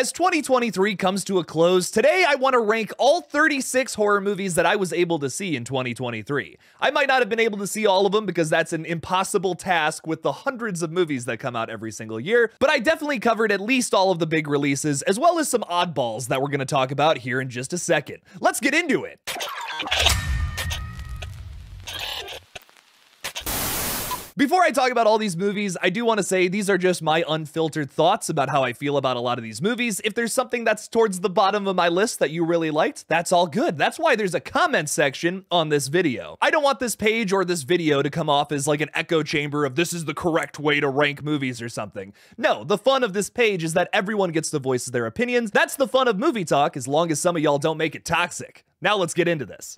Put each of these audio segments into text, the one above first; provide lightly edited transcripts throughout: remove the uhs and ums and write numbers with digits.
As 2023 comes to a close, today I want to rank all 36 horror movies that I was able to see in 2023. I might not have been able to see all of them because that's an impossible task with the hundreds of movies that come out every single year, but I definitely covered at least all of the big releases, as well as some oddballs that we're going to talk about here in just a second. Let's get into it. Before I talk about all these movies, I do want to say these are just my unfiltered thoughts about how I feel about a lot of these movies. If there's something that's towards the bottom of my list that you really liked, that's all good. That's why there's a comment section on this video. I don't want this page or this video to come off as like an echo chamber of this is the correct way to rank movies or something. No, the fun of this page is that everyone gets to voice their opinions. That's the fun of movie talk, as long as some of y'all don't make it toxic. Now let's get into this.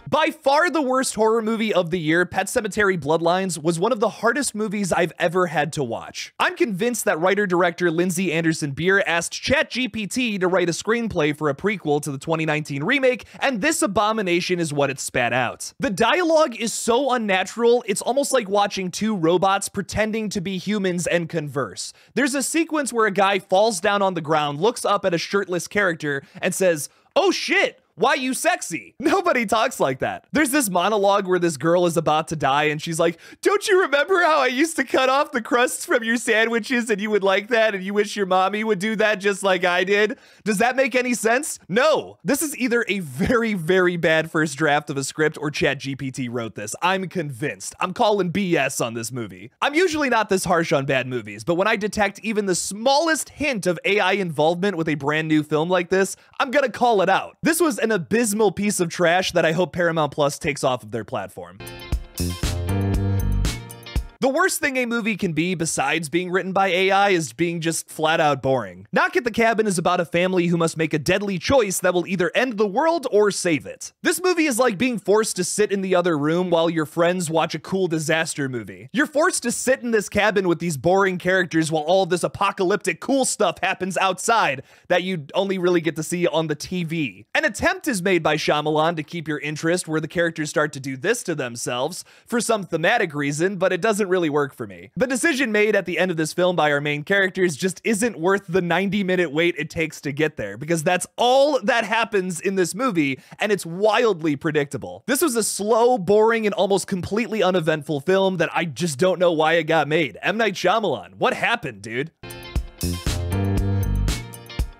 By far the worst horror movie of the year, Pet Sematary Bloodlines was one of the hardest movies I've ever had to watch. I'm convinced that writer-director Lindsay Anderson Beer asked ChatGPT to write a screenplay for a prequel to the 2019 remake, and this abomination is what it spat out. The dialogue is so unnatural, it's almost like watching two robots pretending to be humans and converse. There's a sequence where a guy falls down on the ground, looks up at a shirtless character, and says, "Oh shit! Why you sexy?" Nobody talks like that. There's this monologue where this girl is about to die and she's like, "Don't you remember how I used to cut off the crusts from your sandwiches and you would like that and you wish your mommy would do that just like I did?" Does that make any sense? No. This is either a very, very bad first draft of a script or ChatGPT wrote this. I'm convinced. I'm calling BS on this movie. I'm usually not this harsh on bad movies, but when I detect even the smallest hint of AI involvement with a brand new film like this, I'm gonna call it out. This was an abysmal piece of trash that I hope Paramount Plus takes off of their platform. The worst thing a movie can be, besides being written by AI, is being just flat out boring. Knock at the Cabin is about a family who must make a deadly choice that will either end the world or save it. This movie is like being forced to sit in the other room while your friends watch a cool disaster movie. You're forced to sit in this cabin with these boring characters while all this apocalyptic cool stuff happens outside that you only really get to see on the TV. An attempt is made by Shyamalan to keep your interest where the characters start to do this to themselves for some thematic reason, but it doesn't really work for me. The decision made at the end of this film by our main characters just isn't worth the 90-minute wait it takes to get there, because that's all that happens in this movie, and it's wildly predictable. This was a slow, boring, and almost completely uneventful film that I just don't know why it got made. M. Night Shyamalan, what happened, dude?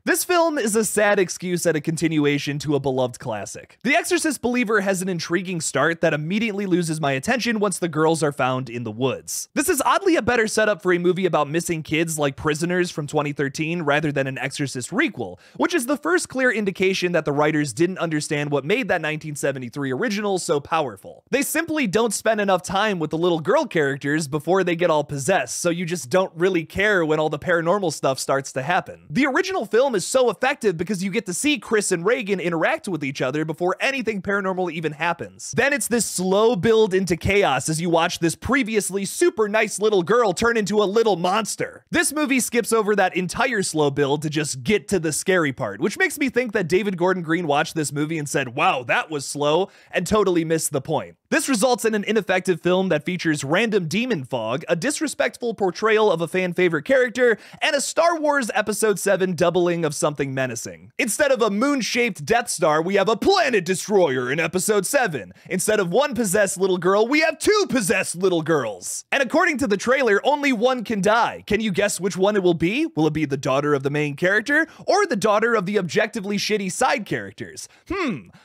This film is a sad excuse at a continuation to a beloved classic. The Exorcist Believer has an intriguing start that immediately loses my attention once the girls are found in the woods. This is oddly a better setup for a movie about missing kids like Prisoners from 2013 rather than an Exorcist requel, which is the first clear indication that the writers didn't understand what made that 1973 original so powerful. They simply don't spend enough time with the little girl characters before they get all possessed, so you just don't really care when all the paranormal stuff starts to happen. The original film is so effective because you get to see Chris and Reagan interact with each other before anything paranormal even happens. Then it's this slow build into chaos as you watch this previously super nice little girl turn into a little monster. This movie skips over that entire slow build to just get to the scary part, which makes me think that David Gordon Green watched this movie and said, "Wow, that was slow," and totally missed the point. This results in an ineffective film that features random demon fog, a disrespectful portrayal of a fan favorite character, and a Star Wars Episode 7 doubling of something menacing. Instead of a moon-shaped Death Star, we have a planet destroyer in Episode 7. Instead of one possessed little girl, we have two possessed little girls. And according to the trailer, only one can die. Can you guess which one it will be? Will it be the daughter of the main character, or the daughter of the objectively shitty side characters?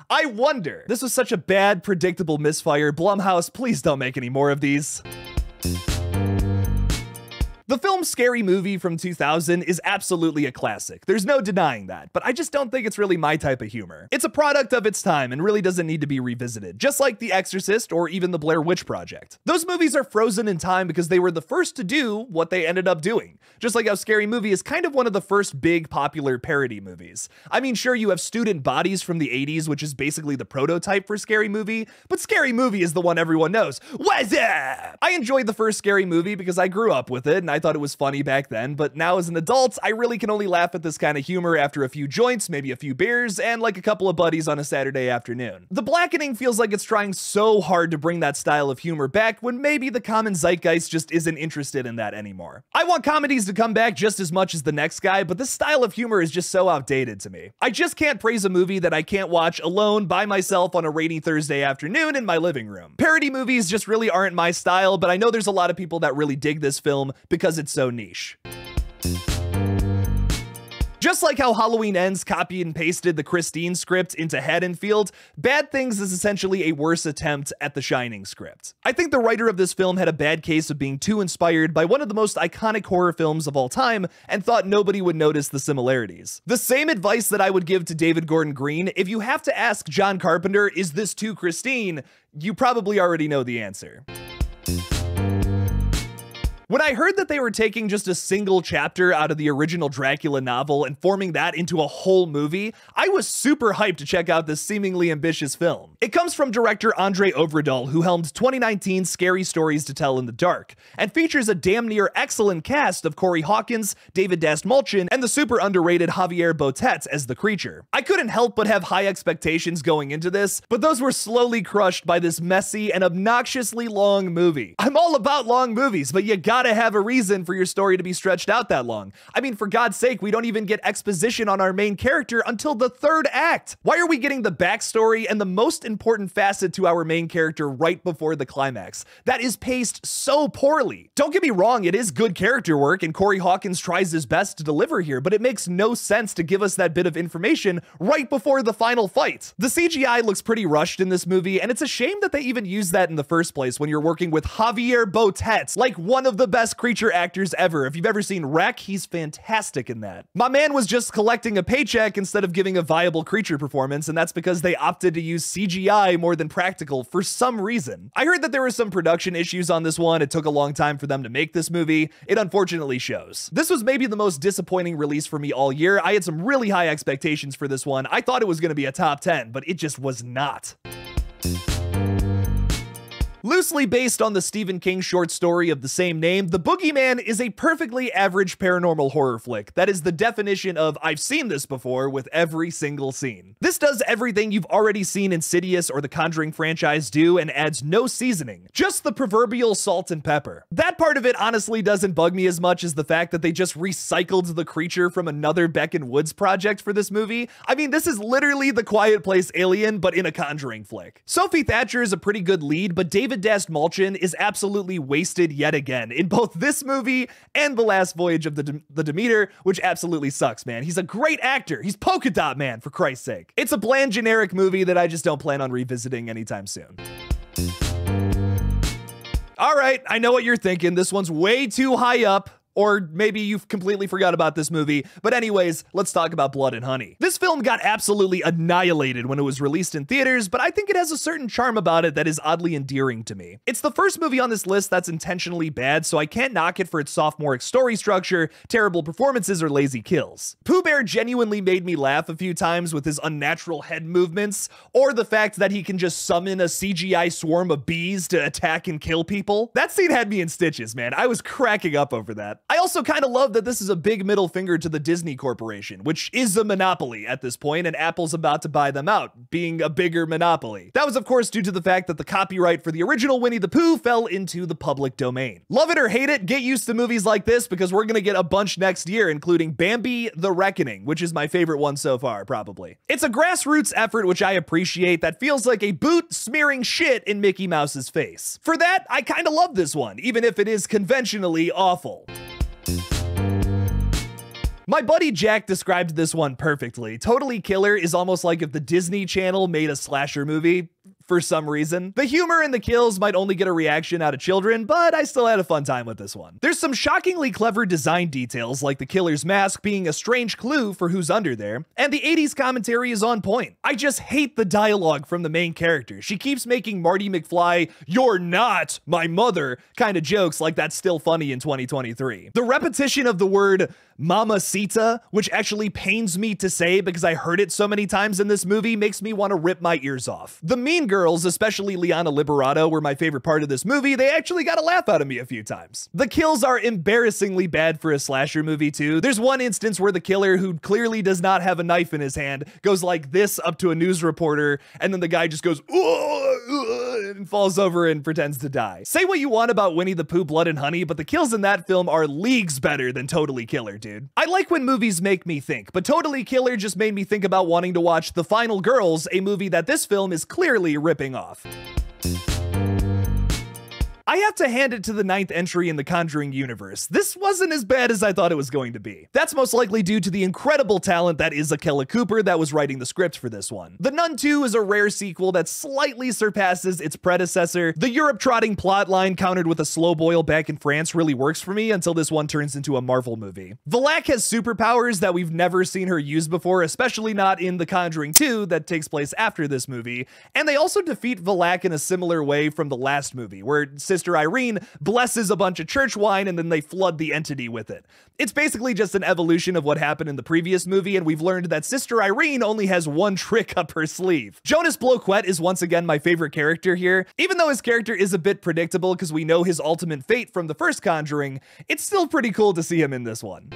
I wonder. This was such a bad, predictable misfire. Blumhouse, please don't make any more of these. The film Scary Movie from 2000 is absolutely a classic. There's no denying that, but I just don't think it's really my type of humor. It's a product of its time and really doesn't need to be revisited, just like The Exorcist or even The Blair Witch Project. Those movies are frozen in time because they were the first to do what they ended up doing. Just like how Scary Movie is kind of one of the first big popular parody movies. I mean, sure, you have Student Bodies from the 80s, which is basically the prototype for Scary Movie, but Scary Movie is the one everyone knows. What's up? I enjoyed the first Scary Movie because I grew up with it, and I I thought it was funny back then, but now as an adult, I really can only laugh at this kind of humor after a few joints, maybe a few beers, and like a couple of buddies on a Saturday afternoon. The Blackening feels like it's trying so hard to bring that style of humor back when maybe the common zeitgeist just isn't interested in that anymore. I want comedies to come back just as much as the next guy, but this style of humor is just so outdated to me. I just can't praise a movie that I can't watch alone by myself on a rainy Thursday afternoon in my living room. Parody movies just really aren't my style, but I know there's a lot of people that really dig this film because it's so niche. Just like how Halloween Ends copied and pasted the Christine script into Haddonfield, Bad Things is essentially a worse attempt at the Shining script. I think the writer of this film had a bad case of being too inspired by one of the most iconic horror films of all time and thought nobody would notice the similarities. The same advice that I would give to David Gordon Green: if you have to ask John Carpenter, is this too Christine, you probably already know the answer. When I heard that they were taking just a single chapter out of the original Dracula novel and forming that into a whole movie, I was super hyped to check out this seemingly ambitious film. It comes from director Andre Øvredal, who helmed 2019's Scary Stories to Tell in the Dark, and features a damn near excellent cast of Corey Hawkins, David Dastmalchian, and the super underrated Javier Botet as the creature. I couldn't help but have high expectations going into this, but those were slowly crushed by this messy and obnoxiously long movie. I'm all about long movies, but you gotta have a reason for your story to be stretched out that long. I mean, for God's sake, we don't even get exposition on our main character until the third act. Why are we getting the backstory and the most important facet to our main character right before the climax? That is paced so poorly. Don't get me wrong, it is good character work and Corey Hawkins tries his best to deliver here, but it makes no sense to give us that bit of information right before the final fight. The CGI looks pretty rushed in this movie, and it's a shame that they even use that in the first place when you're working with Javier Botet, like one of the best creature actors ever. If you've ever seen Wreck, he's fantastic in that. My man was just collecting a paycheck instead of giving a viable creature performance, and that's because they opted to use CGI more than practical for some reason. I heard that there were some production issues on this one. It took a long time for them to make this movie. It unfortunately shows. This was maybe the most disappointing release for me all year. I had some really high expectations for this one. I thought it was going to be a top 10, but it just was not. Loosely based on the Stephen King short story of the same name, The Boogeyman is a perfectly average paranormal horror flick that is the definition of I've seen this before with every single scene. This does everything you've already seen Insidious or the Conjuring franchise do and adds no seasoning, just the proverbial salt and pepper. That part of it honestly doesn't bug me as much as the fact that they just recycled the creature from another Beck and Woods project for this movie. I mean, this is literally The Quiet Place Alien, but in a Conjuring flick. Sophie Thatcher is a pretty good lead, but David Dastmalchian is absolutely wasted yet again in both this movie and The Last Voyage of the Demeter, which absolutely sucks, man. He's a great actor. He's Polka Dot Man, for Christ's sake. It's a bland, generic movie that I just don't plan on revisiting anytime soon. All right, I know what you're thinking. This one's way too high up. Or maybe you've completely forgot about this movie. But anyways, let's talk about Blood and Honey. This film got absolutely annihilated when it was released in theaters, but I think it has a certain charm about it that is oddly endearing to me. It's the first movie on this list that's intentionally bad, so I can't knock it for its sophomoric story structure, terrible performances, or lazy kills. Pooh Bear genuinely made me laugh a few times with his unnatural head movements, or the fact that he can just summon a CGI swarm of bees to attack and kill people. That scene had me in stitches, man. I was cracking up over that. I also kind of love that this is a big middle finger to the Disney Corporation, which is a monopoly at this point, and Apple's about to buy them out, being a bigger monopoly. That was, of course, due to the fact that the copyright for the original Winnie the Pooh fell into the public domain. Love it or hate it, get used to movies like this because we're gonna get a bunch next year, including Bambi: The Reckoning, which is my favorite one so far, probably. It's a grassroots effort which I appreciate that feels like a boot smearing shit in Mickey Mouse's face. For that, I kind of love this one, even if it is conventionally awful. My buddy Jack described this one perfectly. Totally Killer is almost like if the Disney Channel made a slasher movie. For some reason. The humor and the kills might only get a reaction out of children, but I still had a fun time with this one. There's some shockingly clever design details, like the killer's mask being a strange clue for who's under there, and the 80s commentary is on point. I just hate the dialogue from the main character. She keeps making Marty McFly, "You're not my mother," kind of jokes like that's still funny in 2023. The repetition of the word mamacita, which actually pains me to say because I heard it so many times in this movie, makes me want to rip my ears off. The mean girl girls, especially Liana Liberato, were my favorite part of this movie, they actually got a laugh out of me a few times. The kills are embarrassingly bad for a slasher movie too. There's one instance where the killer, who clearly does not have a knife in his hand, goes like this up to a news reporter, and then the guy just goes, and falls over and pretends to die. Say what you want about Winnie the Pooh, Blood and Honey, but the kills in that film are leagues better than Totally Killer, dude. I like when movies make me think, but Totally Killer just made me think about wanting to watch The Final Girls, a movie that this film is clearly ripping off. I have to hand it to the 9th entry in the Conjuring universe. This wasn't as bad as I thought it was going to be. That's most likely due to the incredible talent that is Akela Cooper that was writing the script for this one. The Nun 2 is a rare sequel that slightly surpasses its predecessor. The Europe-trotting plotline countered with a slow boil back in France really works for me until this one turns into a Marvel movie. Valak has superpowers that we've never seen her use before, especially not in The Conjuring 2 that takes place after this movie. And they also defeat Valak in a similar way from the last movie, where Sister Irene blesses a bunch of church wine and then they flood the entity with it. It's basically just an evolution of what happened in the previous movie, and we've learned that Sister Irene only has one trick up her sleeve. Jonas Bloquet is once again my favorite character here. Even though his character is a bit predictable because we know his ultimate fate from the first Conjuring, it's still pretty cool to see him in this one.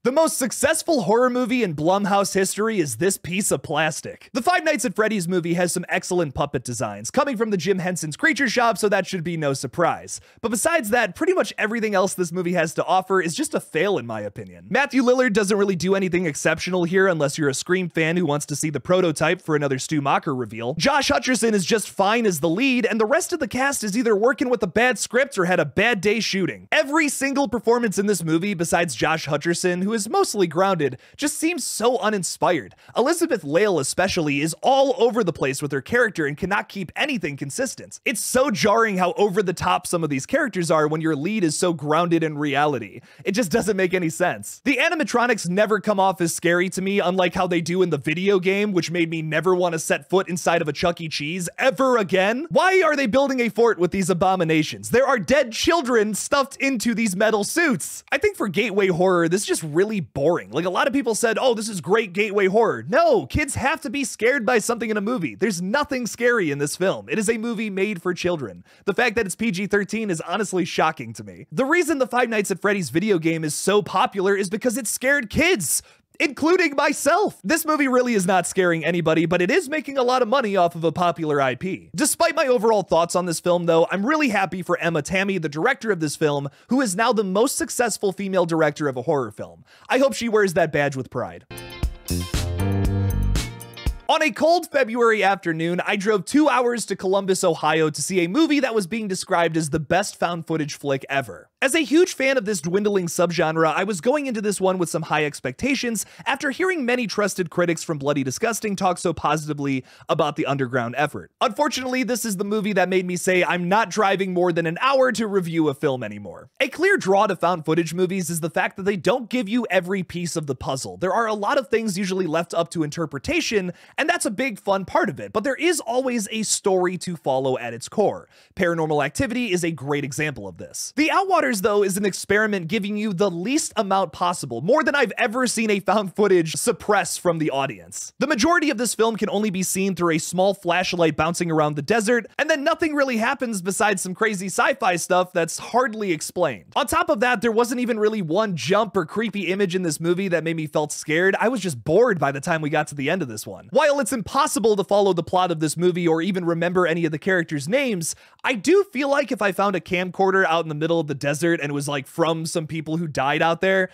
The most successful horror movie in Blumhouse history is this piece of plastic. The Five Nights at Freddy's movie has some excellent puppet designs, coming from the Jim Henson's Creature Shop, so that should be no surprise. But besides that, pretty much everything else this movie has to offer is just a fail in my opinion. Matthew Lillard doesn't really do anything exceptional here unless you're a Scream fan who wants to see the prototype for another Stu Macher reveal. Josh Hutcherson is just fine as the lead, and the rest of the cast is either working with a bad script or had a bad day shooting. Every single performance in this movie, besides Josh Hutcherson, who is mostly grounded, just seems so uninspired. Elizabeth Lail especially is all over the place with her character and cannot keep anything consistent. It's so jarring how over the top some of these characters are when your lead is so grounded in reality. It just doesn't make any sense. The animatronics never come off as scary to me, unlike how they do in the video game, which made me never want to set foot inside of a Chuck E. Cheese ever again. Why are they building a fort with these abominations? There are dead children stuffed into these metal suits. I think for gateway horror, this just really boring. Like, a lot of people said, oh, this is great gateway horror. No, kids have to be scared by something in a movie. There's nothing scary in this film. It is a movie made for children. The fact that it's PG-13 is honestly shocking to me. The reason the Five Nights at Freddy's video game is so popular is because it scared kids, including myself. This movie really is not scaring anybody, but it is making a lot of money off of a popular IP. Despite my overall thoughts on this film though, I'm really happy for Emma Tammy, the director of this film, who is now the most successful female director of a horror film. I hope she wears that badge with pride. On a cold February afternoon, I drove 2 hours to Columbus, Ohio to see a movie that was being described as the best found footage flick ever. As a huge fan of this dwindling subgenre, I was going into this one with some high expectations after hearing many trusted critics from Bloody Disgusting talk so positively about the underground effort. Unfortunately, this is the movie that made me say I'm not driving more than an hour to review a film anymore. A clear draw to found footage movies is the fact that they don't give you every piece of the puzzle. There are a lot of things usually left up to interpretation, and that's a big fun part of it, but there is always a story to follow at its core. Paranormal Activity is a great example of this. The Outwaters, though, is an experiment giving you the least amount possible, more than I've ever seen a found footage suppress from the audience. The majority of this film can only be seen through a small flashlight bouncing around the desert, and then nothing really happens besides some crazy sci-fi stuff that's hardly explained. On top of that, there wasn't even really one jump or creepy image in this movie that made me felt scared. I was just bored by the time we got to the end of this one. While it's impossible to follow the plot of this movie or even remember any of the characters' names, I do feel like if I found a camcorder out in the middle of the desert and it was like from some people who died out there,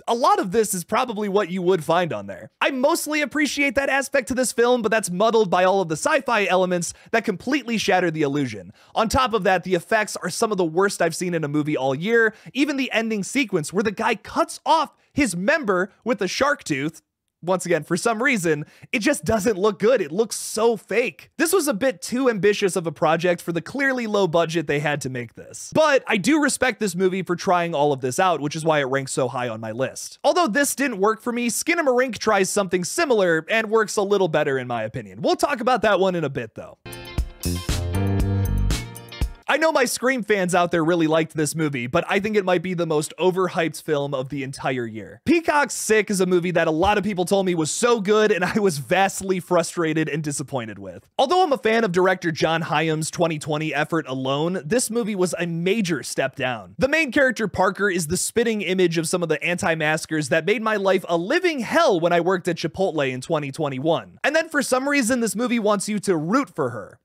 a lot of this is probably what you would find on there. I mostly appreciate that aspect to this film, but that's muddled by all of the sci-fi elements that completely shatter the illusion. On top of that, the effects are some of the worst I've seen in a movie all year. Even the ending sequence where the guy cuts off his member with a shark tooth, once again, for some reason, it just doesn't look good. It looks so fake. This was a bit too ambitious of a project for the clearly low budget they had to make this. But I do respect this movie for trying all of this out, which is why it ranks so high on my list. Although this didn't work for me, Skinamarink tries something similar and works a little better in my opinion. We'll talk about that one in a bit though. I know my Scream fans out there really liked this movie, but I think it might be the most overhyped film of the entire year. Peacock's Sick is a movie that a lot of people told me was so good, and I was vastly frustrated and disappointed with. Although I'm a fan of director John Hyam's 2020 effort Alone, this movie was a major step down. The main character Parker is the spitting image of some of the anti-maskers that made my life a living hell when I worked at Chipotle in 2021. And then for some reason, this movie wants you to root for her.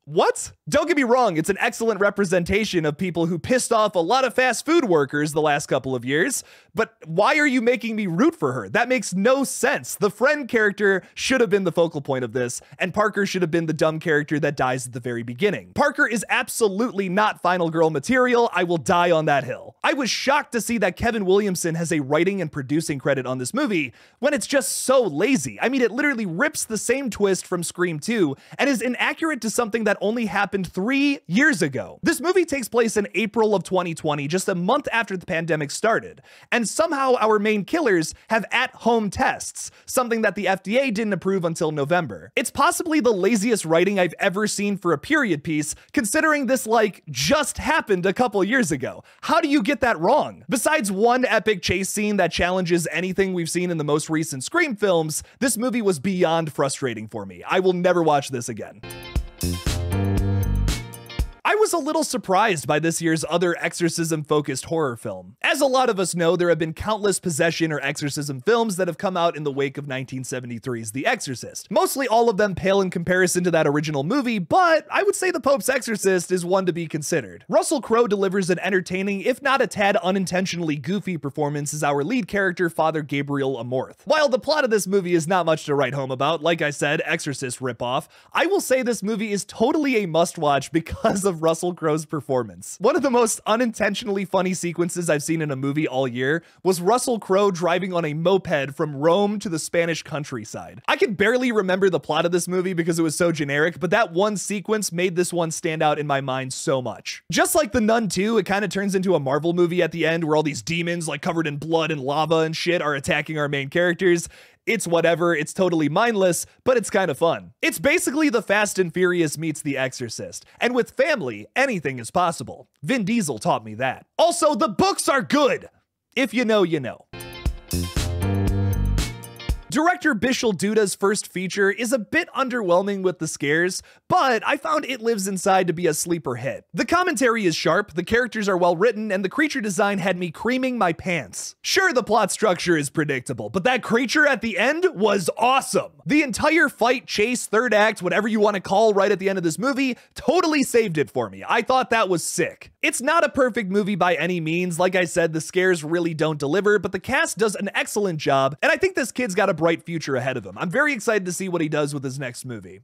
What? Don't get me wrong, it's an excellent representation of people who pissed off a lot of fast food workers the last couple of years, but why are you making me root for her? That makes no sense. The friend character should have been the focal point of this, and Parker should have been the dumb character that dies at the very beginning. Parker is absolutely not final girl material. I will die on that hill. I was shocked to see that Kevin Williamson has a writing and producing credit on this movie when it's just so lazy. I mean, it literally rips the same twist from Scream 2 and is inaccurate to something that only happened 3 years ago. This movie takes place in April of 2020, just a month after the pandemic started, and somehow our main killers have at-home tests, something that the FDA didn't approve until November. It's possibly the laziest writing I've ever seen for a period piece, considering this just happened a couple years ago. How do you get that wrong? Besides one epic chase scene that challenges anything we've seen in the most recent Scream films, this movie was beyond frustrating for me. I will never watch this again. I was a little surprised by this year's other exorcism-focused horror film. As a lot of us know, there have been countless possession or exorcism films that have come out in the wake of 1973's The Exorcist. Mostly all of them pale in comparison to that original movie, but I would say The Pope's Exorcist is one to be considered. Russell Crowe delivers an entertaining, if not a tad unintentionally goofy performance as our lead character, Father Gabriel Amorth. While the plot of this movie is not much to write home about, like I said, Exorcist ripoff, I will say this movie is totally a must-watch because of Russell Crowe's performance. One of the most unintentionally funny sequences I've seen in a movie all year was Russell Crowe driving on a moped from Rome to the Spanish countryside. I can barely remember the plot of this movie because it was so generic, but that one sequence made this one stand out in my mind so much. Just like The Nun 2, it kind of turns into a Marvel movie at the end where all these demons covered in blood and lava and shit are attacking our main characters. It's whatever, it's totally mindless, but it's kind of fun. It's basically The Fast and Furious meets The Exorcist, and with family, anything is possible. Vin Diesel taught me that. Also, the books are good! If you know, you know. Director Bishal Duda's first feature is a bit underwhelming with the scares, but I found It Lives Inside to be a sleeper hit. The commentary is sharp, the characters are well written, and the creature design had me creaming my pants. Sure, the plot structure is predictable, but that creature at the end was awesome. The entire fight, chase, third act, whatever you want to call right at the end of this movie, totally saved it for me. I thought that was sick. It's not a perfect movie by any means. Like I said, the scares really don't deliver, but the cast does an excellent job, and I think this kid's got a bright future ahead of him. I'm very excited to see what he does with his next movie.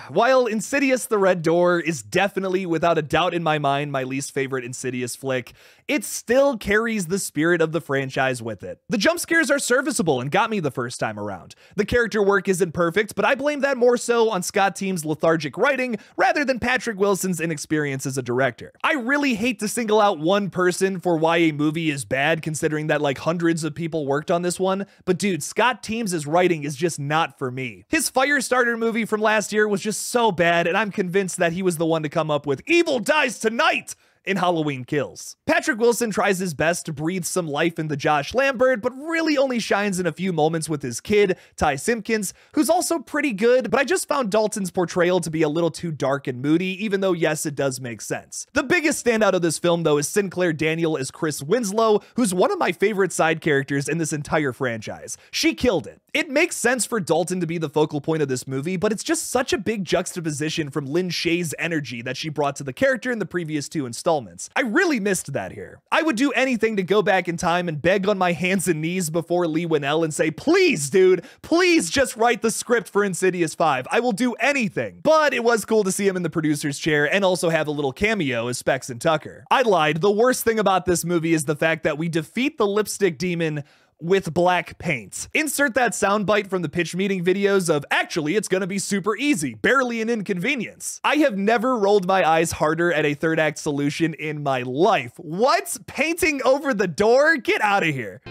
While Insidious: The Red Door is definitely, without a doubt in my mind, my least favorite Insidious flick, it still carries the spirit of the franchise with it. The jump scares are serviceable and got me the first time around. The character work isn't perfect, but I blame that more so on Scott Teem's lethargic writing rather than Patrick Wilson's inexperience as a director. I really hate to single out one person for why a movie is bad, considering that hundreds of people worked on this one, but dude, Scott Teem's writing is just not for me. His Firestarter movie from last year was just so bad, and I'm convinced that he was the one to come up with Evil Dies Tonight in Halloween Kills. Patrick Wilson tries his best to breathe some life into Josh Lambert, but really only shines in a few moments with his kid, Ty Simpkins, who's also pretty good, but I just found Dalton's portrayal to be a little too dark and moody, even though yes, it does make sense. The biggest standout of this film, though, is Sinclair Daniel as Chris Winslow, who's one of my favorite side characters in this entire franchise. She killed it. It makes sense for Dalton to be the focal point of this movie, but it's just such a big juxtaposition from Lin Shaye's energy that she brought to the character in the previous 2 installments. I really missed that here. I would do anything to go back in time and beg on my hands and knees before Leigh Whannell and say, please, dude, please just write the script for Insidious 5. I will do anything. But it was cool to see him in the producer's chair and also have a little cameo as Specs and Tucker. I lied. The worst thing about this movie is the fact that we defeat the lipstick demon with black paint. Insert that soundbite from the pitch meeting videos of, actually, it's gonna be super easy, barely an inconvenience. I have never rolled my eyes harder at a third act solution in my life. What? Painting over the door? Get out of here.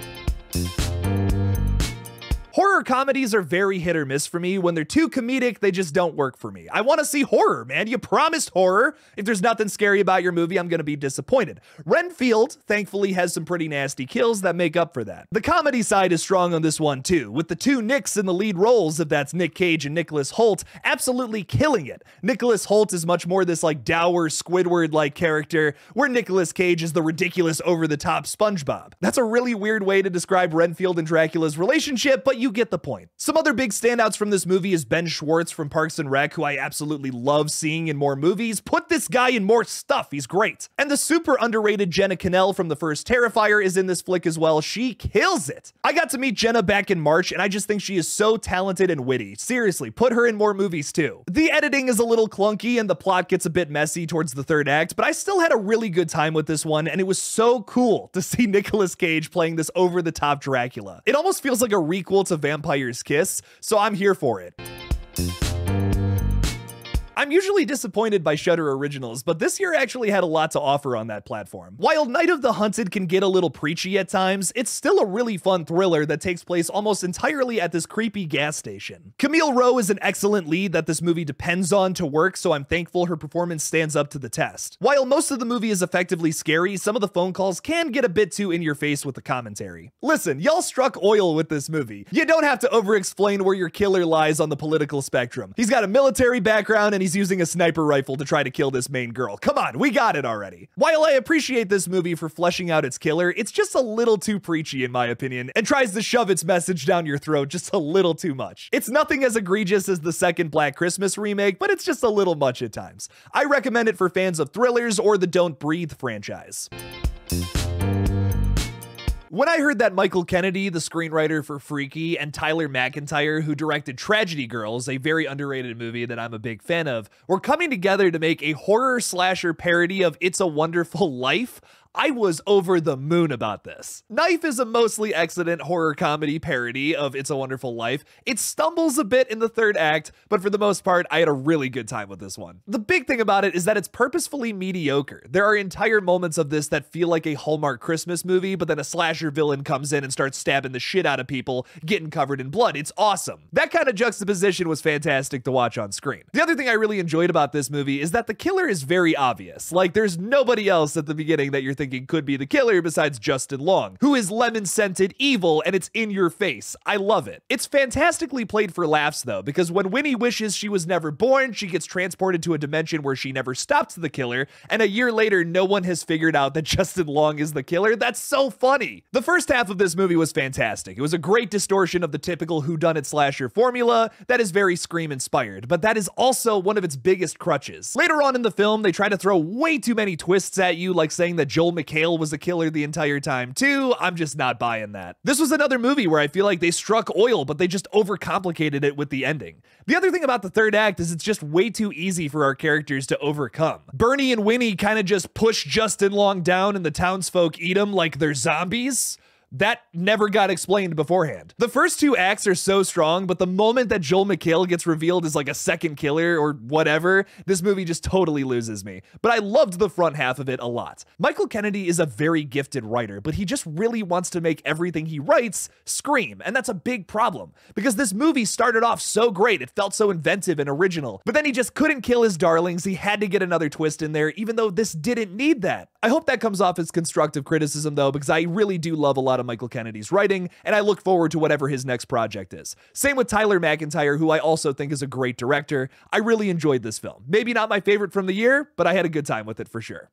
Horror comedies are very hit or miss for me. When they're too comedic, they just don't work for me. I want to see horror, man. You promised horror. If there's nothing scary about your movie, I'm going to be disappointed. Renfield, thankfully, has some pretty nasty kills that make up for that. The comedy side is strong on this one too, with the two Nicks in the lead roles, if that's Nick Cage and Nicholas Hoult, absolutely killing it. Nicholas Hoult is much more this like dour Squidward-like character, where Nicolas Cage is the ridiculous over-the-top SpongeBob. That's a really weird way to describe Renfield and Dracula's relationship, but you get the point. Some other big standouts from this movie is Ben Schwartz from Parks and Rec, who I absolutely love seeing in more movies. Put this guy in more stuff, he's great. And the super underrated Jenna Cannell from the first Terrifier is in this flick as well. She kills it. I got to meet Jenna back in March, and I just think she is so talented and witty. Seriously, put her in more movies too. The editing is a little clunky and the plot gets a bit messy towards the third act, but I still had a really good time with this one, and it was so cool to see Nicolas Cage playing this over-the-top Dracula. It almost feels like a requel to Vampire's Kiss, so I'm here for it. I'm usually disappointed by Shudder Originals, but this year actually had a lot to offer on that platform. While Night of the Hunted can get a little preachy at times, it's still a really fun thriller that takes place almost entirely at this creepy gas station. Camille Rowe is an excellent lead that this movie depends on to work, so I'm thankful her performance stands up to the test. While most of the movie is effectively scary, some of the phone calls can get a bit too in your face with the commentary. Listen, y'all struck oil with this movie. You don't have to over-explain where your killer lies on the political spectrum. He's got a military background and he's using a sniper rifle to try to kill this main girl. Come on, we got it already. While I appreciate this movie for fleshing out its killer, it's just a little too preachy in my opinion, and tries to shove its message down your throat just a little too much. It's nothing as egregious as the second Black Christmas remake, but it's just a little much at times. I recommend it for fans of thrillers or the Don't Breathe franchise. When I heard that Michael Kennedy, the screenwriter for Freaky, and Tyler McIntyre, who directed Tragedy Girls, a very underrated movie that I'm a big fan of, were coming together to make a horror slasher parody of It's a Wonderful Life, I was over the moon about this. Knife is a mostly excellent horror comedy parody of It's a Wonderful Life. It stumbles a bit in the third act, but for the most part, I had a really good time with this one. The big thing about it is that it's purposefully mediocre. There are entire moments of this that feel like a Hallmark Christmas movie, but then a slasher villain comes in and starts stabbing the shit out of people, getting covered in blood. It's awesome. That kind of juxtaposition was fantastic to watch on screen. The other thing I really enjoyed about this movie is that the killer is very obvious. Like, there's nobody else at the beginning that you're thinking could be the killer besides Justin Long, who is lemon-scented evil, and it's in your face. I love it. It's fantastically played for laughs though, because when Winnie wishes she was never born, she gets transported to a dimension where she never stopped the killer, and a year later no one has figured out that Justin Long is the killer. That's so funny. The first half of this movie was fantastic. It was a great distortion of the typical whodunit slasher formula that is very Scream inspired, but that is also one of its biggest crutches. Later on in the film, they try to throw way too many twists at you, like saying that Joel McHale was a killer the entire time too. I'm just not buying that. This was another movie where I feel like they struck oil, but they just overcomplicated it with the ending. The other thing about the third act is it's just way too easy for our characters to overcome. Bernie and Winnie kind of just push Justin Long down and the townsfolk eat him like they're zombies. That never got explained beforehand. The first two acts are so strong, but the moment that Joel McHale gets revealed as like a second killer or whatever, this movie just totally loses me. But I loved the front half of it a lot. Michael Kennedy is a very gifted writer, but he just really wants to make everything he writes scream, and that's a big problem, because this movie started off so great, it felt so inventive and original, but then he just couldn't kill his darlings. He had to get another twist in there, even though this didn't need that. I hope that comes off as constructive criticism though, because I really do love a lot of Michael Kennedy's writing, and I look forward to whatever his next project is. Same with Tyler McIntyre, who I also think is a great director. I really enjoyed this film. Maybe not my favorite from the year, but I had a good time with it for sure.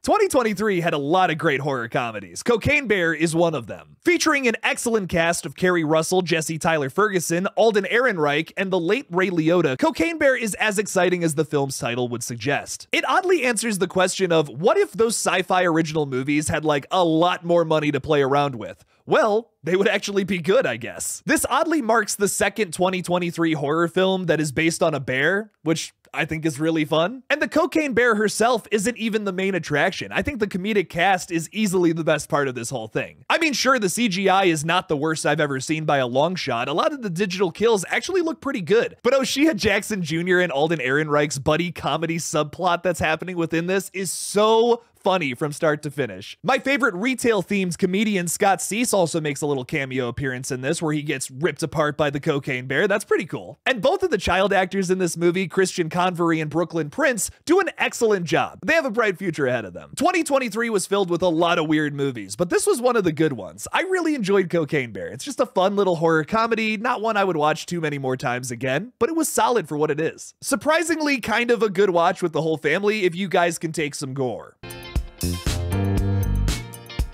2023 had a lot of great horror comedies. Cocaine Bear is one of them. Featuring an excellent cast of Kerry Russell, Jesse Tyler Ferguson, Alden Ehrenreich, and the late Ray Liotta, Cocaine Bear is as exciting as the film's title would suggest. It oddly answers the question of, what if those sci-fi original movies had like a lot more money to play around with? Well, they would actually be good, I guess. This oddly marks the second 2023 horror film that is based on a bear, which I think is really fun. And the Cocaine Bear herself isn't even the main attraction. I think the comedic cast is easily the best part of this whole thing. I mean, sure, the CGI is not the worst I've ever seen by a long shot. A lot of the digital kills actually look pretty good. But O'Shea Jackson Jr. and Alden Ehrenreich's buddy comedy subplot that's happening within this is so funny from start to finish. My favorite retail-themed comedian Scott Cease also makes a little cameo appearance in this, where he gets ripped apart by the cocaine bear. That's pretty cool. And both of the child actors in this movie, Christian Convery and Brooklyn Prince, do an excellent job. They have a bright future ahead of them. 2023 was filled with a lot of weird movies, but this was one of the good ones. I really enjoyed Cocaine Bear. It's just a fun little horror comedy, not one I would watch too many more times again, but it was solid for what it is. Surprisingly, kind of a good watch with the whole family if you guys can take some gore.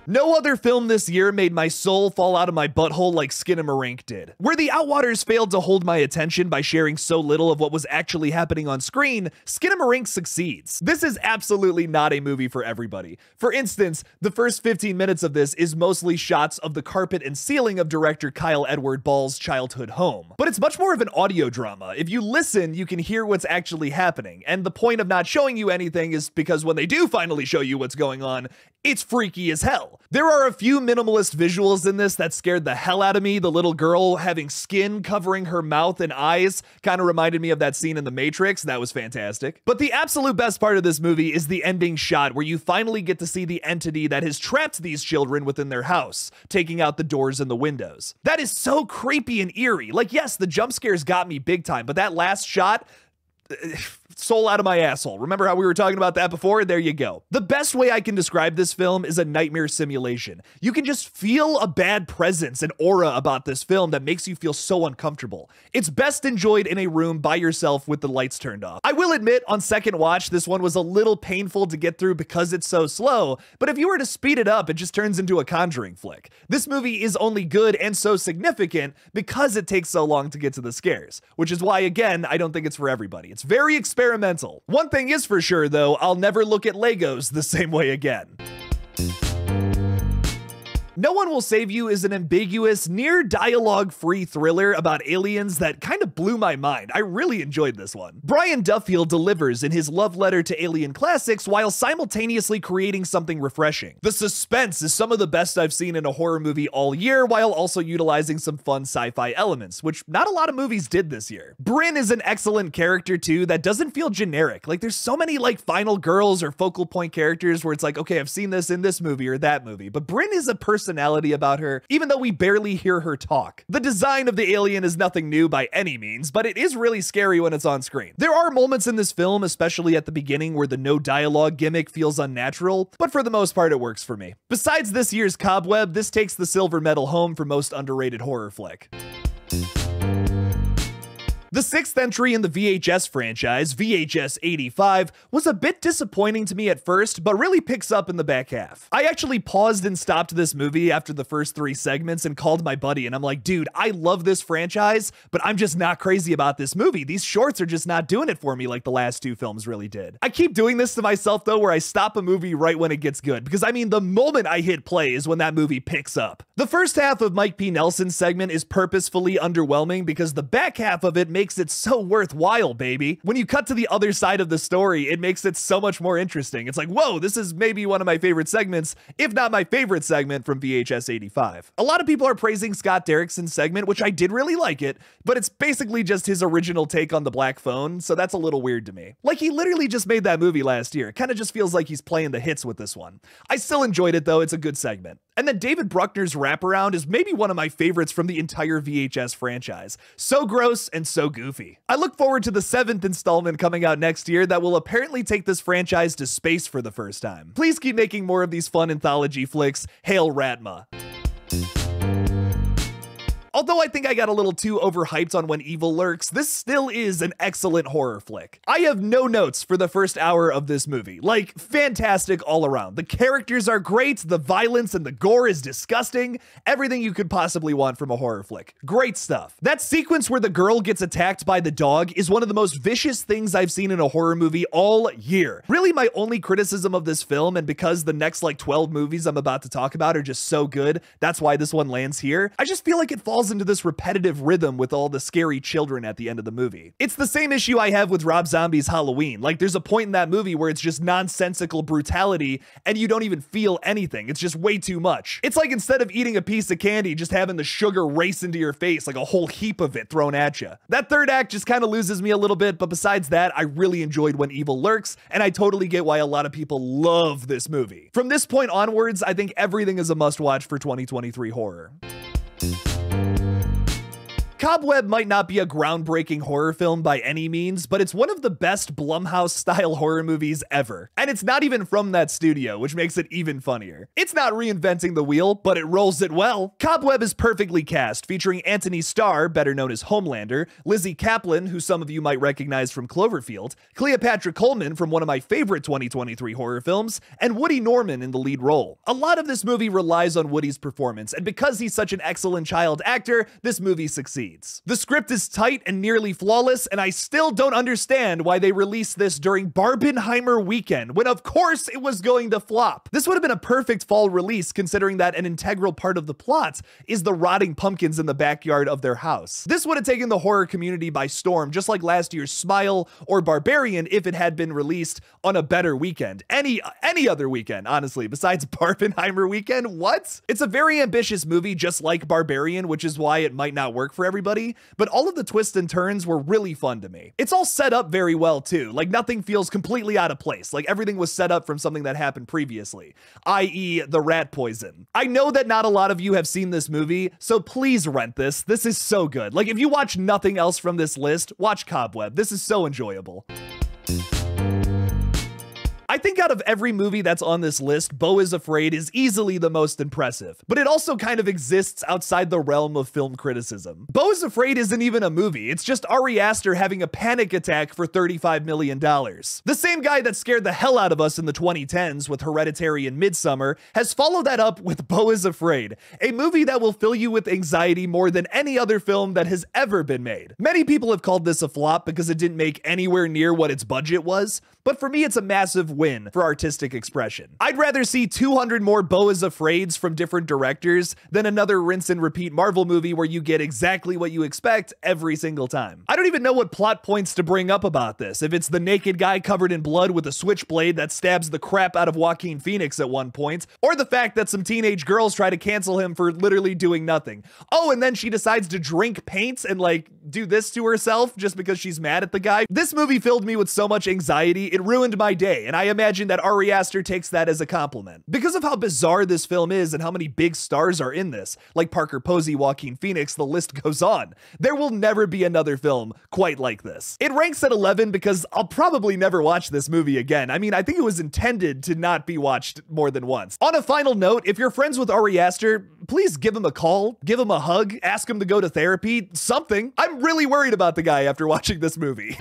No other film this year made my soul fall out of my butthole like Skinamarink did. Where The Outwaters failed to hold my attention by sharing so little of what was actually happening on screen, Skinamarink succeeds. This is absolutely not a movie for everybody. For instance, the first 15 minutes of this is mostly shots of the carpet and ceiling of director Kyle Edward Ball's childhood home. But it's much more of an audio drama. If you listen, you can hear what's actually happening, and the point of not showing you anything is because when they do finally show you what's going on, it's freaky as hell. There are a few minimalist visuals in this that scared the hell out of me. The little girl having skin covering her mouth and eyes kind of reminded me of that scene in The Matrix. That was fantastic. But the absolute best part of this movie is the ending shot where you finally get to see the entity that has trapped these children within their house, taking out the doors and the windows. That is so creepy and eerie. Like, yes, the jump scares got me big time, but that last shot, soul out of my asshole. Remember how we were talking about that before? There you go. The best way I can describe this film is a nightmare simulation. You can just feel a bad presence and aura about this film that makes you feel so uncomfortable. It's best enjoyed in a room by yourself with the lights turned off. I will admit, on second watch, this one was a little painful to get through because it's so slow, but if you were to speed it up, it just turns into a Conjuring flick. This movie is only good and so significant because it takes so long to get to the scares, which is why, again, I don't think it's for everybody. It's very experimental. One thing is for sure, though, I'll never look at Legos the same way again. No One Will Save You is an ambiguous, near dialogue-free thriller about aliens that kind of blew my mind. I really enjoyed this one. Brian Duffield delivers in his love letter to alien classics while simultaneously creating something refreshing. The suspense is some of the best I've seen in a horror movie all year, while also utilizing some fun sci-fi elements, which not a lot of movies did this year. Bryn is an excellent character too that doesn't feel generic. Like, there's so many like final girls or focal point characters where it's like, okay, I've seen this in this movie or that movie, but Bryn is a personality about her, even though we barely hear her talk. The design of the alien is nothing new by any means, but it is really scary when it's on screen. There are moments in this film, especially at the beginning, where the no dialogue gimmick feels unnatural, but for the most part, it works for me. Besides this year's Cobweb, this takes the silver medal home for most underrated horror flick. The sixth entry in the VHS franchise, VHS 85, was a bit disappointing to me at first, but really picks up in the back half. I actually paused and stopped this movie after the first 3 segments and called my buddy, and I'm like, dude, I love this franchise, but I'm just not crazy about this movie. These shorts are just not doing it for me like the last 2 films really did. I keep doing this to myself, though, where I stop a movie right when it gets good, because I mean, the moment I hit play is when that movie picks up. The first half of Mike P. Nelson's segment is purposefully underwhelming because the back half of it makes it so worthwhile, baby. When you cut to the other side of the story, it makes it so much more interesting. It's like, whoa, this is maybe one of my favorite segments, if not my favorite segment from VHS 85. A lot of people are praising Scott Derrickson's segment, which I did really like it, but it's basically just his original take on the Black Phone, so that's a little weird to me. Like, he literally just made that movie last year. It kind of just feels like he's playing the hits with this one. I still enjoyed it, though. It's a good segment. And then David Bruckner's wraparound is maybe one of my favorites from the entire VHS franchise. So gross and so goofy. I look forward to the 7th installment coming out next year that will apparently take this franchise to space for the first time. Please keep making more of these fun anthology flicks. Hail Ratma. Although I think I got a little too overhyped on When Evil Lurks, this still is an excellent horror flick. I have no notes for the first hour of this movie. Like, fantastic all around. The characters are great, the violence and the gore is disgusting, everything you could possibly want from a horror flick. Great stuff. That sequence where the girl gets attacked by the dog is one of the most vicious things I've seen in a horror movie all year. Really, my only criticism of this film, and because the next like 12 movies I'm about to talk about are just so good, that's why this one lands here, I just feel like it falls falls into this repetitive rhythm with all the scary children at the end of the movie. It's the same issue I have with Rob Zombie's Halloween. Like, there's a point in that movie where it's just nonsensical brutality and you don't even feel anything. It's just way too much. It's like instead of eating a piece of candy, just having the sugar race into your face, like a whole heap of it thrown at you. That third act just kind of loses me a little bit, but besides that, I really enjoyed When Evil Lurks, and I totally get why a lot of people love this movie. From this point onwards, I think everything is a must-watch for 2023 horror. Cobweb might not be a groundbreaking horror film by any means, but it's one of the best Blumhouse-style horror movies ever. And it's not even from that studio, which makes it even funnier. It's not reinventing the wheel, but it rolls it well. Cobweb is perfectly cast, featuring Anthony Starr, better known as Homelander, Lizzie Kaplan, who some of you might recognize from Cloverfield, Cleopatra Coleman from one of my favorite 2023 horror films, and Woody Norman in the lead role. A lot of this movie relies on Woody's performance, and because he's such an excellent child actor, this movie succeeds. The script is tight and nearly flawless, and I still don't understand why they released this during Barbenheimer weekend, when of course it was going to flop. This would have been a perfect fall release, considering that an integral part of the plot is the rotting pumpkins in the backyard of their house. This would have taken the horror community by storm, just like last year's Smile or Barbarian if it had been released on a better weekend. Any other weekend, honestly, besides Barbenheimer weekend. What? It's a very ambitious movie, just like Barbarian, which is why it might not work for everybody, but all of the twists and turns were really fun to me. It's all set up very well too, like nothing feels completely out of place, like everything was set up from something that happened previously, i.e. the rat poison. I know that not a lot of you have seen this movie, so please rent this. This is so good. Like if you watch nothing else from this list, watch Cobweb. This is so enjoyable. I think out of every movie that's on this list, Beau is Afraid is easily the most impressive, but it also kind of exists outside the realm of film criticism. Beau is Afraid isn't even a movie, it's just Ari Aster having a panic attack for $35 million. The same guy that scared the hell out of us in the 2010s with Hereditary and Midsommar has followed that up with Beau is Afraid, a movie that will fill you with anxiety more than any other film that has ever been made. Many people have called this a flop because it didn't make anywhere near what its budget was, but for me it's a massive win for artistic expression. I'd rather see 200 more Beau is Afraids from different directors than another rinse and repeat Marvel movie where you get exactly what you expect every single time. I don't even know what plot points to bring up about this, if it's the naked guy covered in blood with a switchblade that stabs the crap out of Joaquin Phoenix at one point, or the fact that some teenage girls try to cancel him for literally doing nothing. Oh, and then she decides to drink paint and like do this to herself just because she's mad at the guy. This movie filled me with so much anxiety, it ruined my day, and I imagine that Ari Aster takes that as a compliment. Because of how bizarre this film is and how many big stars are in this, like Parker Posey, Joaquin Phoenix, the list goes on, there will never be another film quite like this. It ranks at 11 because I'll probably never watch this movie again. I mean, I think it was intended to not be watched more than once. On a final note, if you're friends with Ari Aster, please give him a call, give him a hug, ask him to go to therapy, something. I'm really worried about the guy after watching this movie.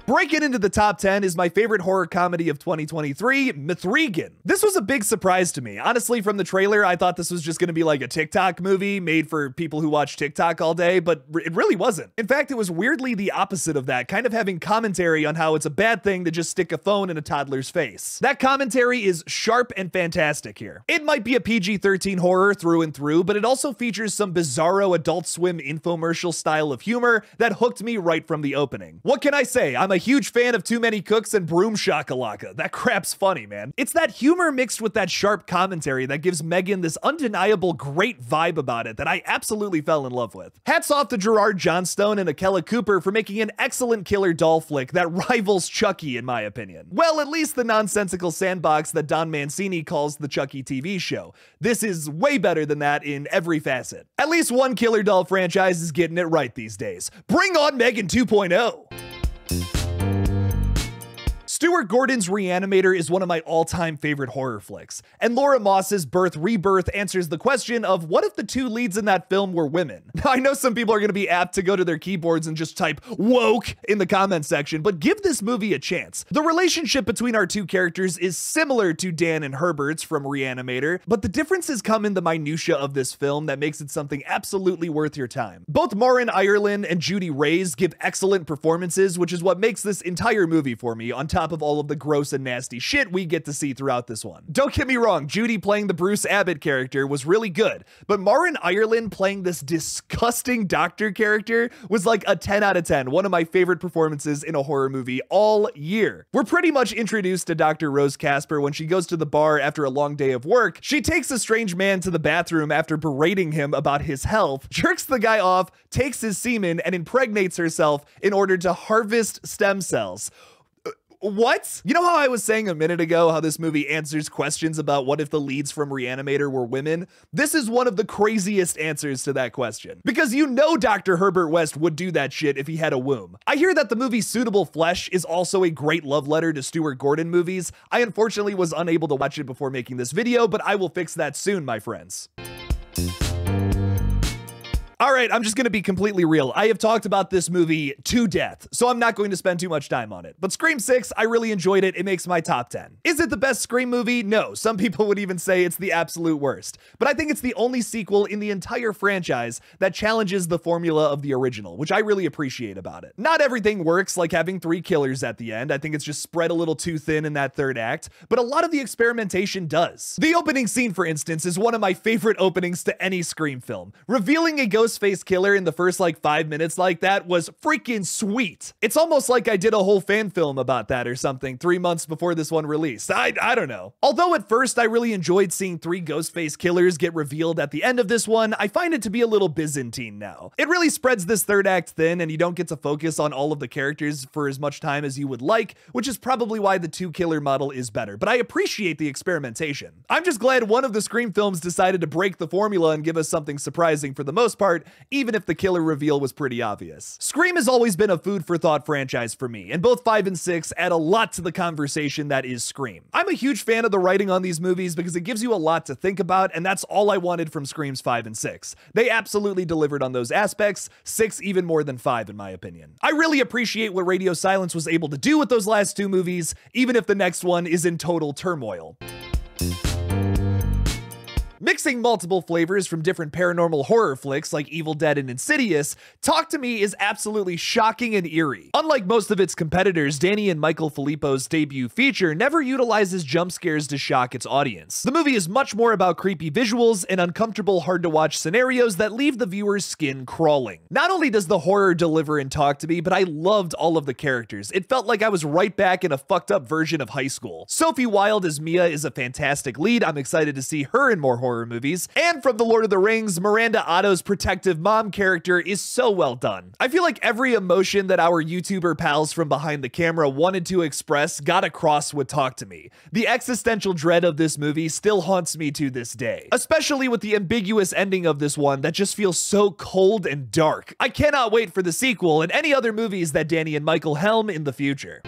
Breaking into the top 10 is my favorite horror comedy of 2023, Mithrigan. This was a big surprise to me. Honestly, from the trailer, I thought this was just gonna be like a TikTok movie made for people who watch TikTok all day, but it really wasn't. In fact, it was weirdly the opposite of that, kind of having commentary on how it's a bad thing to just stick a phone in a toddler's face. That commentary is sharp and fantastic here. It might be a PG-13 horror through and through, but it also features some bizarro Adult Swim infomercial style of humor that hooked me right from the opening. What can I say? I'm a huge fan of Too Many Cooks and Broom Shakalaka. That crap's funny, man. It's that humor mixed with that sharp commentary that gives Megan this undeniable great vibe about it that I absolutely fell in love with. Hats off to Gerard Johnstone and Akela Cooper for making an excellent killer doll flick that rivals Chucky in my opinion. Well, at least the nonsensical sandbox that Don Mancini calls the Chucky TV show. This is way better than that in every facet. At least one killer doll franchise is getting it right these days. Bring on Megan 2.0! Stuart Gordon's Reanimator is one of my all-time favorite horror flicks, and Laura Moss's Birth Rebirth answers the question of what if the two leads in that film were women? Now, I know some people are going to be apt to go to their keyboards and just type woke in the comment section, but give this movie a chance. The relationship between our two characters is similar to Dan and Herbert's from Reanimator, but the differences come in the minutia of this film that makes it something absolutely worth your time. Both Maureen Ireland and Judy Reyes give excellent performances, which is what makes this entire movie for me, on top of of all of the gross and nasty shit we get to see throughout this one. Don't get me wrong, Judy playing the Bruce Abbott character was really good, but Marin Ireland playing this disgusting doctor character was like a 10 out of 10, one of my favorite performances in a horror movie all year. We're pretty much introduced to Dr. Rose Casper when she goes to the bar after a long day of work. She takes a strange man to the bathroom after berating him about his health, jerks the guy off, takes his semen, and impregnates herself in order to harvest stem cells. What? You know how I was saying a minute ago how this movie answers questions about what if the leads from Reanimator were women? This is one of the craziest answers to that question. Because you know Dr. Herbert West would do that shit if he had a womb. I hear that the movie Suitable Flesh is also a great love letter to Stuart Gordon movies. I unfortunately was unable to watch it before making this video, but I will fix that soon, my friends. All right, I'm just going to be completely real. I have talked about this movie to death, so I'm not going to spend too much time on it. But Scream 6, I really enjoyed it. It makes my top 10. Is it the best Scream movie? No. Some people would even say it's the absolute worst. But I think it's the only sequel in the entire franchise that challenges the formula of the original, which I really appreciate about it. Not everything works, like having 3 killers at the end. I think it's just spread a little too thin in that third act, but a lot of the experimentation does. The opening scene, for instance, is one of my favorite openings to any Scream film. Revealing a Ghostface killer in the first like 5 minutes like that was freaking sweet. It's almost like I did a whole fan film about that or something 3 months before this one released. I don't know. Although at first I really enjoyed seeing 3 Ghostface killers get revealed at the end of this one, I find it to be a little Byzantine now. It really spreads this third act thin and you don't get to focus on all of the characters for as much time as you would like, which is probably why the 2 killer model is better, but I appreciate the experimentation. I'm just glad one of the Scream films decided to break the formula and give us something surprising for the most part, even if the killer reveal was pretty obvious. Scream has always been a food for thought franchise for me, and both 5 and 6 add a lot to the conversation that is Scream. I'm a huge fan of the writing on these movies because it gives you a lot to think about, and that's all I wanted from Screams 5 and 6. They absolutely delivered on those aspects, 6 even more than 5 in my opinion. I really appreciate what Radio Silence was able to do with those last 2 movies, even if the next one is in total turmoil. Mixing multiple flavors from different paranormal horror flicks like Evil Dead and Insidious, Talk to Me is absolutely shocking and eerie. Unlike most of its competitors, Danny and Michael Filippo's debut feature never utilizes jump scares to shock its audience. The movie is much more about creepy visuals and uncomfortable, hard-to-watch scenarios that leave the viewer's skin crawling. Not only does the horror deliver in Talk to Me, but I loved all of the characters. It felt like I was right back in a fucked up version of high school. Sophie Wilde as Mia is a fantastic lead. I'm excited to see her in more horror movies. And from The Lord of the Rings, Miranda Otto's protective mom character is so well done. I feel like every emotion that our YouTuber pals from behind the camera wanted to express got across with Talk to Me. The existential dread of this movie still haunts me to this day, especially with the ambiguous ending of this one that just feels so cold and dark. I cannot wait for the sequel and any other movies that Danny and Michael helm in the future.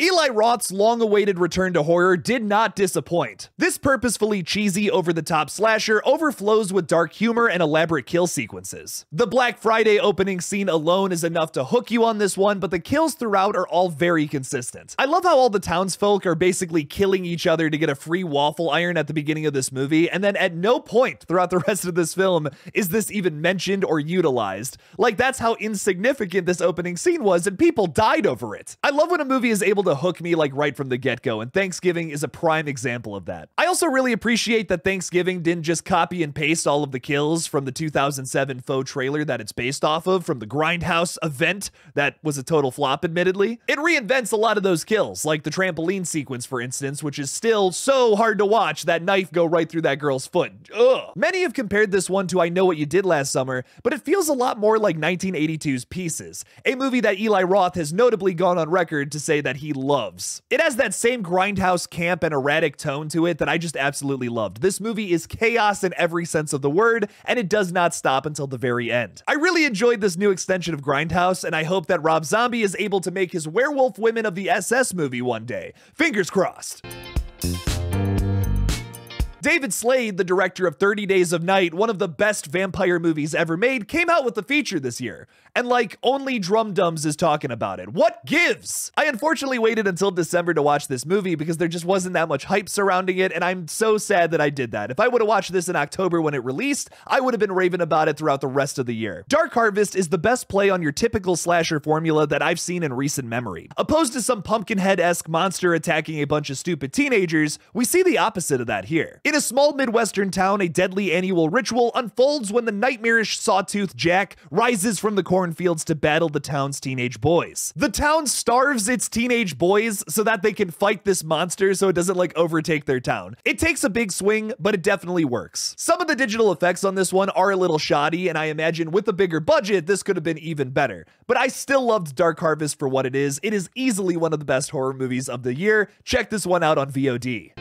Eli Roth's long-awaited return to horror did not disappoint. This purposefully cheesy, over-the-top slasher overflows with dark humor and elaborate kill sequences. The Black Friday opening scene alone is enough to hook you on this one, but the kills throughout are all very consistent. I love how all the townsfolk are basically killing each other to get a free waffle iron at the beginning of this movie, and then at no point throughout the rest of this film is this even mentioned or utilized. Like, that's how insignificant this opening scene was, and people died over it. I love when a movie is able to hook me like right from the get-go, and Thanksgiving is a prime example of that. I also really appreciate that Thanksgiving didn't just copy and paste all of the kills from the 2007 faux trailer that it's based off of from the Grindhouse event that was a total flop, admittedly. It reinvents a lot of those kills, like the trampoline sequence, for instance, which is still so hard to watch, that knife go right through that girl's foot. Ugh. Many have compared this one to I Know What You Did Last Summer, but it feels a lot more like 1982's Pieces, a movie that Eli Roth has notably gone on record to say that he loves. It has that same Grindhouse camp and erratic tone to it that I just absolutely loved. This movie is chaos in every sense of the word, and it does not stop until the very end. I really enjoyed this new extension of Grindhouse, and I hope that Rob Zombie is able to make his Werewolf Women of the SS movie one day. Fingers crossed. David Slade, the director of 30 Days of Night, one of the best vampire movies ever made, came out with a feature this year. And like, only Drum Dums is talking about it. What gives? I unfortunately waited until December to watch this movie because there just wasn't that much hype surrounding it, and I'm so sad that I did that. If I would have watched this in October when it released, I would have been raving about it throughout the rest of the year. Dark Harvest is the best play on your typical slasher formula that I've seen in recent memory. Opposed to some Pumpkinhead-esque monster attacking a bunch of stupid teenagers, we see the opposite of that here. In a small Midwestern town, a deadly annual ritual unfolds when the nightmarish Sawtooth Jack rises from the cornfields to battle the town's teenage boys. The town starves its teenage boys so that they can fight this monster so it doesn't like overtake their town. It takes a big swing, but it definitely works. Some of the digital effects on this one are a little shoddy, and I imagine with a bigger budget, this could have been even better. But I still loved Dark Harvest for what it is. It is easily one of the best horror movies of the year. Check this one out on VOD.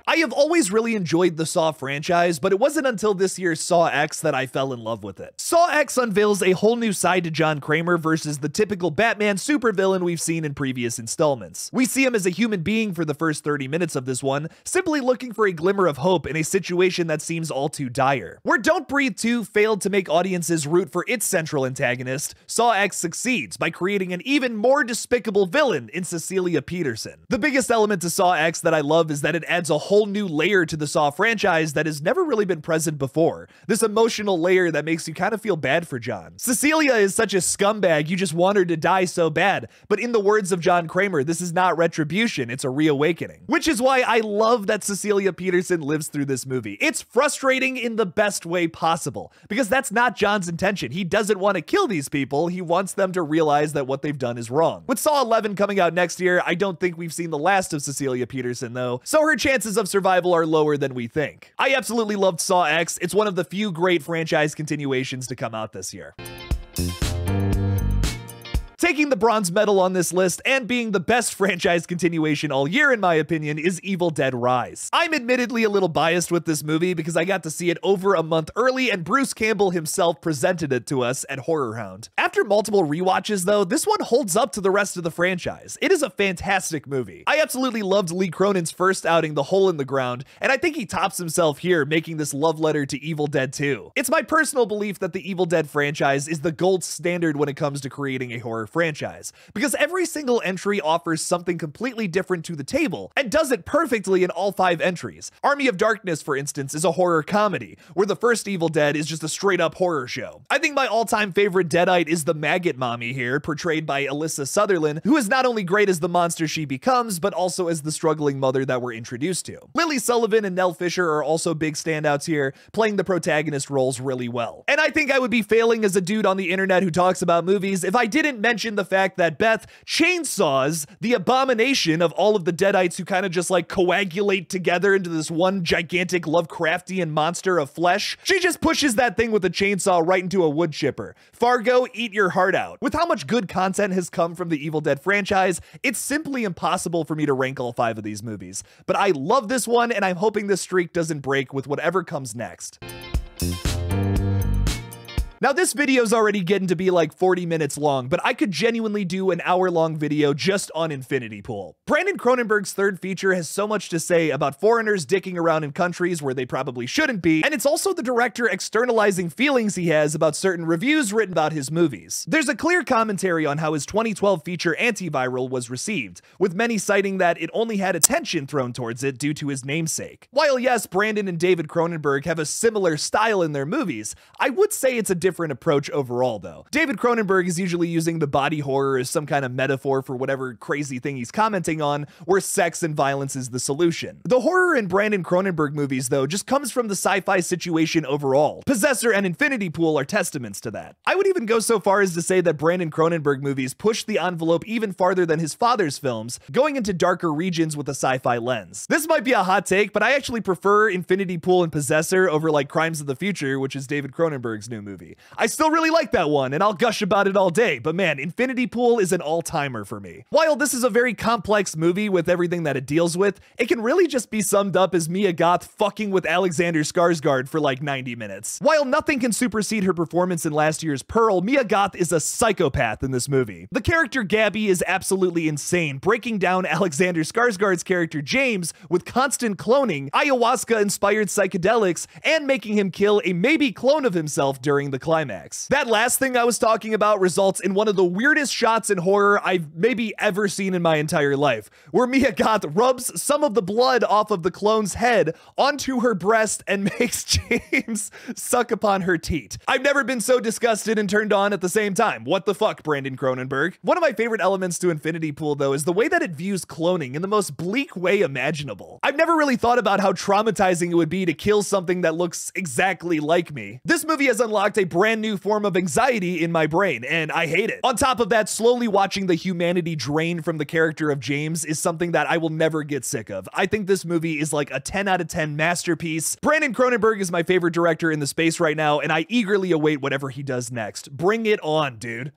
I have always really enjoyed the Saw franchise, but it wasn't until this year's Saw X that I fell in love with it. Saw X unveils a whole new side to John Kramer versus the typical Batman supervillain we've seen in previous installments. We see him as a human being for the first 30 minutes of this one, simply looking for a glimmer of hope in a situation that seems all too dire. Where Don't Breathe 2 failed to make audiences root for its central antagonist, Saw X succeeds by creating an even more despicable villain in Cecilia Peterson. The biggest element to Saw X that I love is that it adds a whole new layer to the Saw franchise that has never really been present before. This emotional layer that makes you kind of feel bad for John. Cecilia is such a scumbag, you just want her to die so bad. But in the words of John Kramer, this is not retribution, it's a reawakening. Which is why I love that Cecilia Peterson lives through this movie. It's frustrating in the best way possible, because that's not John's intention. He doesn't want to kill these people, he wants them to realize that what they've done is wrong. With Saw 11 coming out next year, I don't think we've seen the last of Cecilia Peterson though, so her chances of survival are lower than we think. I absolutely loved Saw X. It's one of the few great franchise continuations to come out this year. Taking the bronze medal on this list and being the best franchise continuation all year in my opinion is Evil Dead Rise. I'm admittedly a little biased with this movie because I got to see it over a month early and Bruce Campbell himself presented it to us at Horror Hound. After multiple rewatches though, this one holds up to the rest of the franchise. It is a fantastic movie. I absolutely loved Lee Cronin's first outing, The Hole in the Ground, and I think he tops himself here making this love letter to Evil Dead 2. It's my personal belief that the Evil Dead franchise is the gold standard when it comes to creating a horror franchise, because every single entry offers something completely different to the table and does it perfectly in all 5 entries. Army of Darkness, for instance, is a horror comedy, where the first Evil Dead is just a straight up horror show. I think my all-time favorite Deadite is the Maggot Mommy here, portrayed by Alyssa Sutherland, who is not only great as the monster she becomes, but also as the struggling mother that we're introduced to. Lily Sullivan and Nell Fisher are also big standouts here, playing the protagonist roles really well. And I think I would be failing as a dude on the internet who talks about movies if I didn't mention the fact that Beth chainsaws the abomination of all of the Deadites who kind of just like coagulate together into this one gigantic Lovecraftian monster of flesh. She just pushes that thing with a chainsaw right into a wood chipper. Fargo, eat your heart out. With how much good content has come from the Evil Dead franchise, it's simply impossible for me to rank all 5 of these movies. But I love this one, and I'm hoping this streak doesn't break with whatever comes next. Now this video's already getting to be like 40 minutes long, but I could genuinely do an hour-long video just on Infinity Pool. Brandon Cronenberg's third feature has so much to say about foreigners dicking around in countries where they probably shouldn't be, and it's also the director externalizing feelings he has about certain reviews written about his movies. There's a clear commentary on how his 2012 feature Antiviral was received, with many citing that it only had attention thrown towards it due to his namesake. While yes, Brandon and David Cronenberg have a similar style in their movies, I would say it's a different approach overall though. David Cronenberg is usually using the body horror as some kind of metaphor for whatever crazy thing he's commenting on, where sex and violence is the solution. The horror in Brandon Cronenberg movies though just comes from the sci-fi situation overall. Possessor and Infinity Pool are testaments to that. I would even go so far as to say that Brandon Cronenberg movies push the envelope even farther than his father's films, going into darker regions with a sci-fi lens. This might be a hot take, but I actually prefer Infinity Pool and Possessor over like Crimes of the Future, which is David Cronenberg's new movie. movie. I still really like that one, and I'll gush about it all day, but man, Infinity Pool is an all-timer for me. While this is a very complex movie with everything that it deals with, it can really just be summed up as Mia Goth fucking with Alexander Skarsgård for like 90 minutes. While nothing can supersede her performance in last year's Pearl, Mia Goth is a psychopath in this movie. The character Gabby is absolutely insane, breaking down Alexander Skarsgård's character James with constant cloning, ayahuasca-inspired psychedelics, and making him kill a maybe clone of himself during the climax. That last thing I was talking about results in one of the weirdest shots in horror I've maybe ever seen in my entire life, where Mia Goth rubs some of the blood off of the clone's head onto her breast and makes James suck upon her teat. I've never been so disgusted and turned on at the same time. What the fuck, Brandon Cronenberg? One of my favorite elements to Infinity Pool, though, is the way that it views cloning in the most bleak way imaginable. I've never really thought about how traumatizing it would be to kill something that looks exactly like me. This movie has unlocked a brand new form of anxiety in my brain, and I hate it. On top of that, slowly watching the humanity drain from the character of James is something that I will never get sick of. I think this movie is like a 10 out of 10 masterpiece. Brandon Cronenberg is my favorite director in the space right now, and I eagerly await whatever he does next. Bring it on, dude.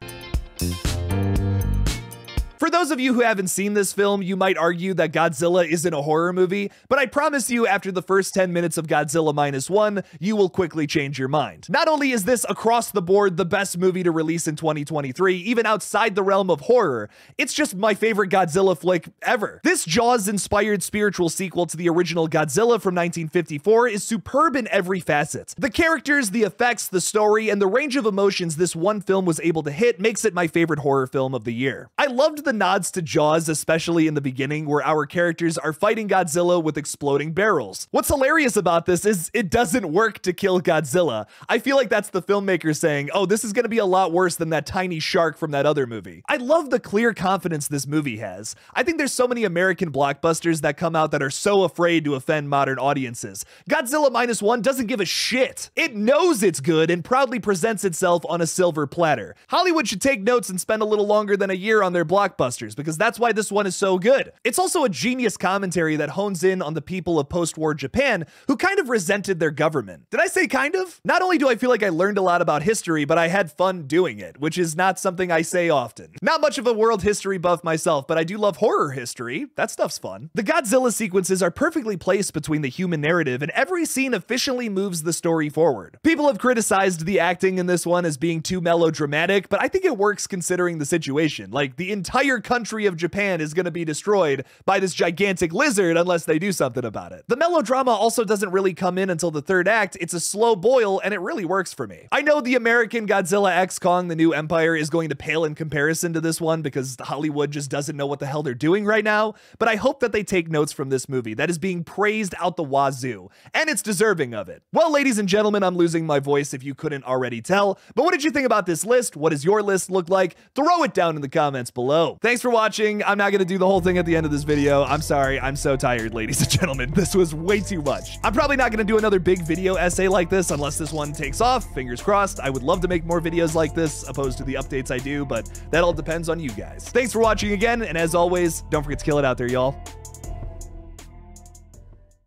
For those of you who haven't seen this film, you might argue that Godzilla isn't a horror movie, but I promise you after the first 10 minutes of Godzilla Minus One, you will quickly change your mind. Not only is this across the board the best movie to release in 2023, even outside the realm of horror, it's just my favorite Godzilla flick ever. This Jaws-inspired spiritual sequel to the original Godzilla from 1954 is superb in every facet. The characters, the effects, the story, and the range of emotions this one film was able to hit makes it my favorite horror film of the year. I loved the nods to Jaws, especially in the beginning, where our characters are fighting Godzilla with exploding barrels. What's hilarious about this is it doesn't work to kill Godzilla. I feel like that's the filmmaker saying, oh, this is gonna be a lot worse than that tiny shark from that other movie. I love the clear confidence this movie has. I think there's so many American blockbusters that come out that are so afraid to offend modern audiences. Godzilla Minus One doesn't give a shit. It knows it's good and proudly presents itself on a silver platter. Hollywood should take notes and spend a little longer than a year on their blockbusters, because that's why this one is so good. It's also a genius commentary that hones in on the people of post-war Japan who kind of resented their government. Did I say kind of? Not only do I feel like I learned a lot about history, but I had fun doing it, which is not something I say often. Not much of a world history buff myself, but I do love horror history. That stuff's fun. The Godzilla sequences are perfectly placed between the human narrative, and every scene efficiently moves the story forward. People have criticized the acting in this one as being too melodramatic, but I think it works considering the situation. Like, the entire country of Japan is going to be destroyed by this gigantic lizard unless they do something about it. The melodrama also doesn't really come in until the third act. It's a slow boil, and it really works for me. I know the American Godzilla X Kong: The New Empire is going to pale in comparison to this one because Hollywood just doesn't know what the hell they're doing right now, but I hope that they take notes from this movie that is being praised out the wazoo, and it's deserving of it. Well, ladies and gentlemen, I'm losing my voice if you couldn't already tell, but what did you think about this list? What does your list look like? Throw it down in the comments below. Thanks for watching. I'm not going to do the whole thing at the end of this video. I'm sorry. I'm so tired, ladies and gentlemen. This was way too much. I'm probably not going to do another big video essay like this unless this one takes off. Fingers crossed. I would love to make more videos like this opposed to the updates I do, but that all depends on you guys. Thanks for watching again, and as always, don't forget to kill it out there, y'all.